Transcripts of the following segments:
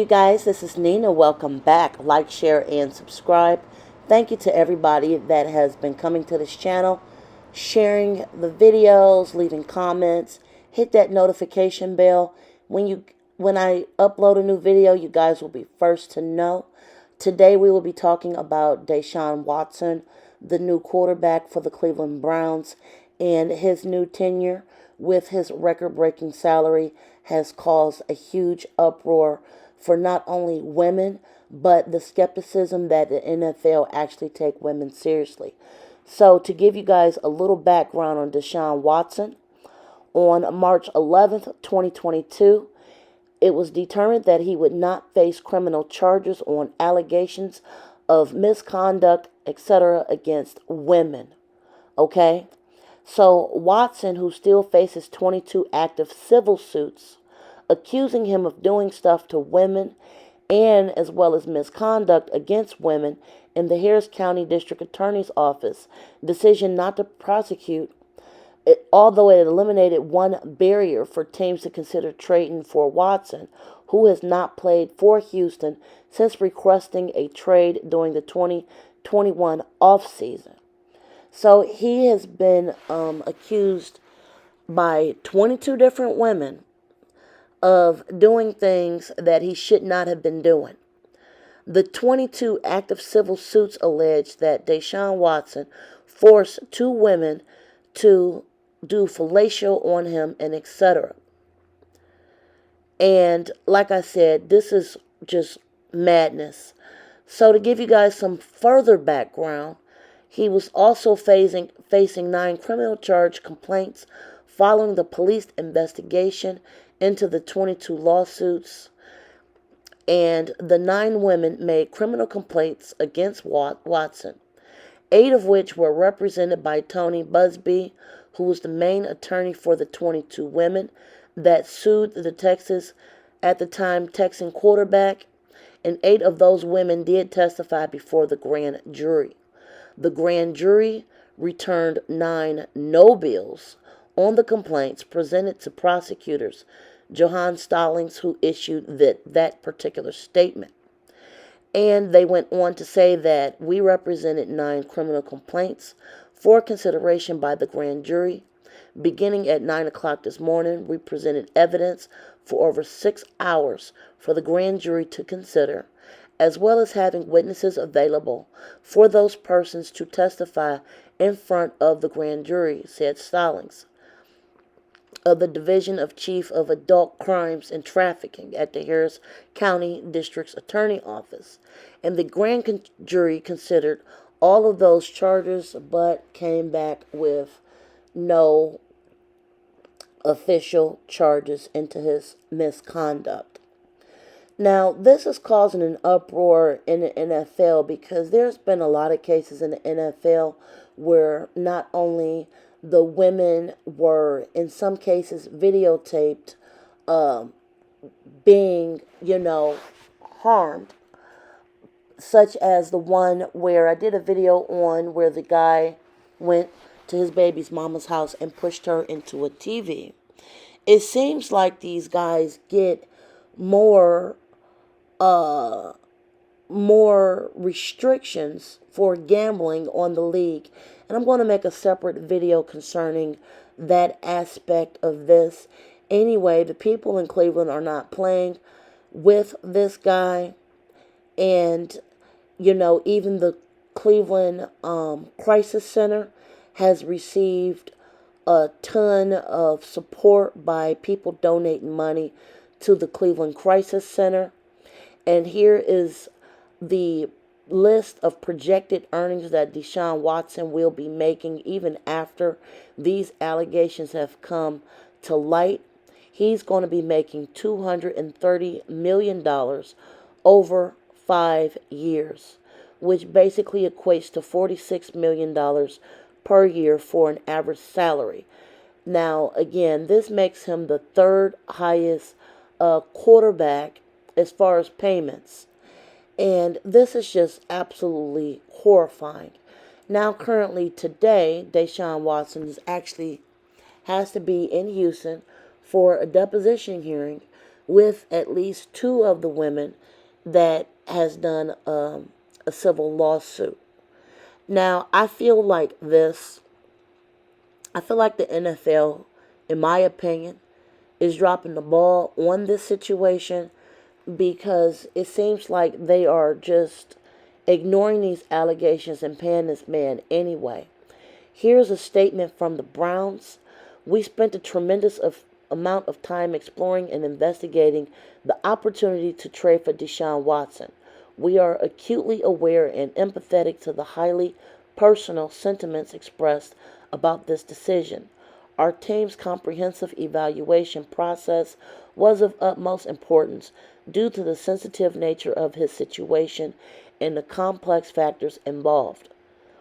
you guys, this is Nina. Welcome back. Like, share, and subscribe. Thank you to everybody that has been coming to this channel, sharing the videos, leaving comments. Hit that notification bell. When I upload a new video, you guys will be first to know. Today we will be talking about Deshaun Watson, the new quarterback for the Cleveland Browns, and his new tenure with his record-breaking salary has caused a huge uproar for not only women, but the skepticism that the NFL actually take women seriously. So to give you guys a little background on Deshaun Watson, on March 11th, 2022, it was determined that he would not face criminal charges on allegations of misconduct, etc., against women. Okay? So Watson, who still faces 22 active civil suits accusing him of doing stuff to women and as well as misconduct against women in the Harris County District Attorney's Office decision not to prosecute, although it eliminated one barrier for teams to consider trading for Watson, who has not played for Houston since requesting a trade during the 2021 offseason. So he has been accused by 22 different women of doing things that he should not have been doing. The 22 active civil suits allege that Deshaun Watson forced two women to do fellatio on him and etc. And like I said, this is just madness. So to give you guys some further background, he was also facing 9 criminal charge complaints following the police investigation into the 22 lawsuits, and the 9 women made criminal complaints against Watson, 8 of which were represented by Tony Busby, who was the main attorney for the 22 women that sued the at the time, Texan quarterback, and 8 of those women did testify before the grand jury. The grand jury returned 9 no bills on the complaints presented to prosecutors, Johann Stallings, who issued that particular statement. And they went on to say that we represented 9 criminal complaints for consideration by the grand jury. Beginning at 9 o'clock this morning, we presented evidence for over 6 hours for the grand jury to consider, as well as having witnesses available for those persons to testify in front of the grand jury, said Stallings, of the Division of Chief of Adult Crimes and Trafficking at the Harris County District's Attorney Office. And the grand jury considered all of those charges but came back with no official charges into his misconduct. Now, this is causing an uproar in the NFL because there's been a lot of cases in the NFL where not only the women were, in some cases, videotaped being, harmed, such as the one where I did a video on where the guy went to his baby's mama's house and pushed her into a TV. It seems like these guys get more restrictions for gambling on the league. And I'm going to make a separate video concerning that aspect of this. Anyway, the people in Cleveland are not playing with this guy. And, even the Cleveland Crisis Center has received a ton of support by people donating money to the Cleveland Crisis Center. And here is the list of projected earnings that Deshaun Watson will be making even after these allegations have come to light. He's going to be making $230 million over 5 years, which basically equates to $46 million per year for an average salary. Now, again, this makes him the 3rd highest quarterback as far as payments. And this is just absolutely horrifying. Now, currently today, Deshaun Watson has to be in Houston for a deposition hearing with at least two of the women that has done a civil lawsuit. Now, I feel like the NFL, in my opinion, is dropping the ball on this situation because it seems like they are just ignoring these allegations and paying this man anyway. Here's a statement from the Browns. We spent a tremendous amount of time exploring and investigating the opportunity to trade for Deshaun Watson. We are acutely aware and empathetic to the highly personal sentiments expressed about this decision. Our team's comprehensive evaluation process was of utmost importance due to the sensitive nature of his situation and the complex factors involved.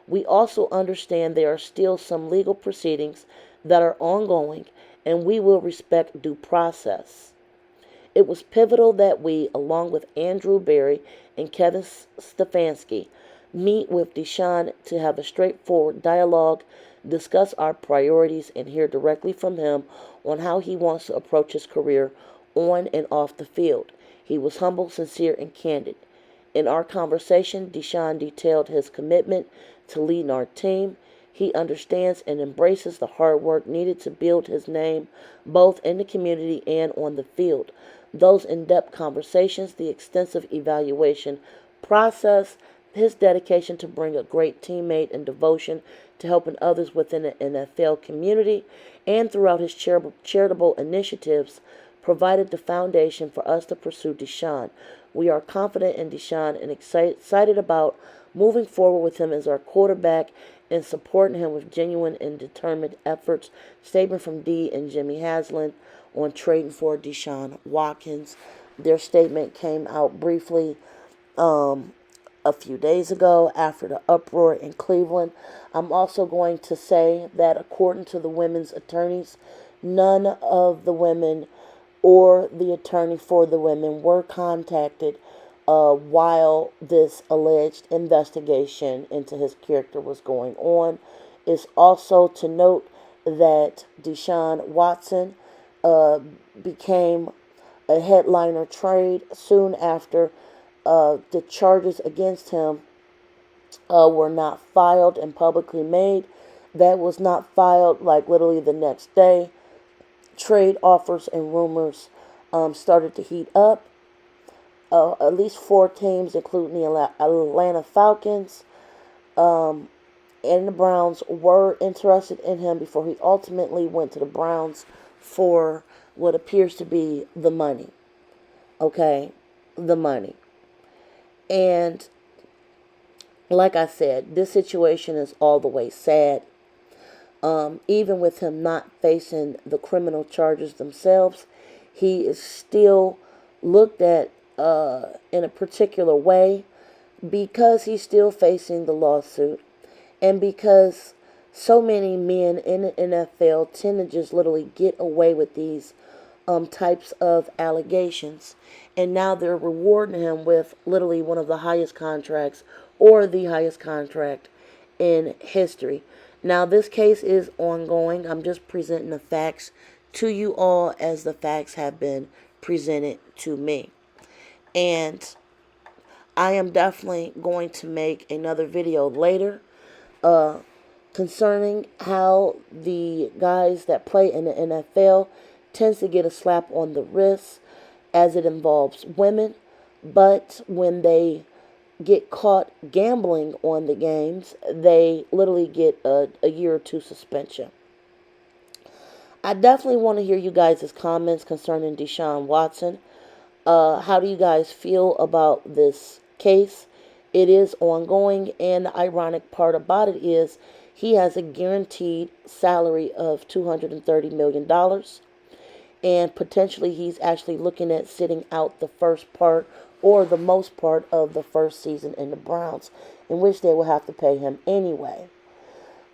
We also understand there are still some legal proceedings that are ongoing, and we will respect due process. It was pivotal that we, along with Andrew Berry and Kevin Stefanski, meet with Deshaun to have a straightforward dialogue, discuss our priorities, and hear directly from him on how he wants to approach his career on and off the field. He was humble, sincere, and candid. In our conversation, Deshaun detailed his commitment to leading our team. He understands and embraces the hard work needed to build his name, both in the community and on the field. Those in-depth conversations, the extensive evaluation process, his dedication to bring a great teammate and devotion to helping others within the NFL community and throughout his charitable initiatives provided the foundation for us to pursue Deshaun. We are confident in Deshaun and excited about moving forward with him as our quarterback and supporting him with genuine and determined efforts. Statement from Dee and Jimmy Haslam on trading for Deshaun Watkins. Their statement came out briefly a few days ago after the uproar in Cleveland. I'm also going to say that according to the women's attorneys, none of the women or the attorney for the women were contacted while this alleged investigation into his character was going on. It's also to note that Deshaun Watson became a headliner trade soon after the charges against him were not filed and publicly made. That was not filed like literally the next day. Trade offers and rumors started to heat up. At least 4 teams, including the Atlanta Falcons and the Browns, were interested in him before he ultimately went to the Browns for what appears to be the money. Okay, the money. And like I said, this situation is all the way sad. Even with him not facing the criminal charges themselves, he is still looked at in a particular way because he's still facing the lawsuit and because so many men in the NFL tend to just literally get away with these types of allegations, and now they're rewarding him with literally one of the highest contracts or the highest contract in history. Now, this case is ongoing. I'm just presenting the facts to you all as the facts have been presented to me. And I am definitely going to make another video later concerning how the guys that play in the NFL tends to get a slap on the wrist as it involves women. But when they get caught gambling on the games, they literally get a year or 2 suspension. I definitely want to hear you guys' comments concerning Deshaun Watson. How do you guys feel about this case? It is ongoing, and the ironic part about it is he has a guaranteed salary of $230 million. And potentially he's actually looking at sitting out the first part or the most part of the first season in the Browns, in which they will have to pay him anyway.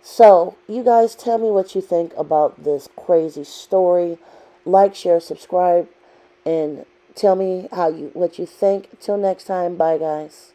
So, you guys tell me what you think about this crazy story. Like, share, subscribe, and tell me what you think. Till next time, bye guys.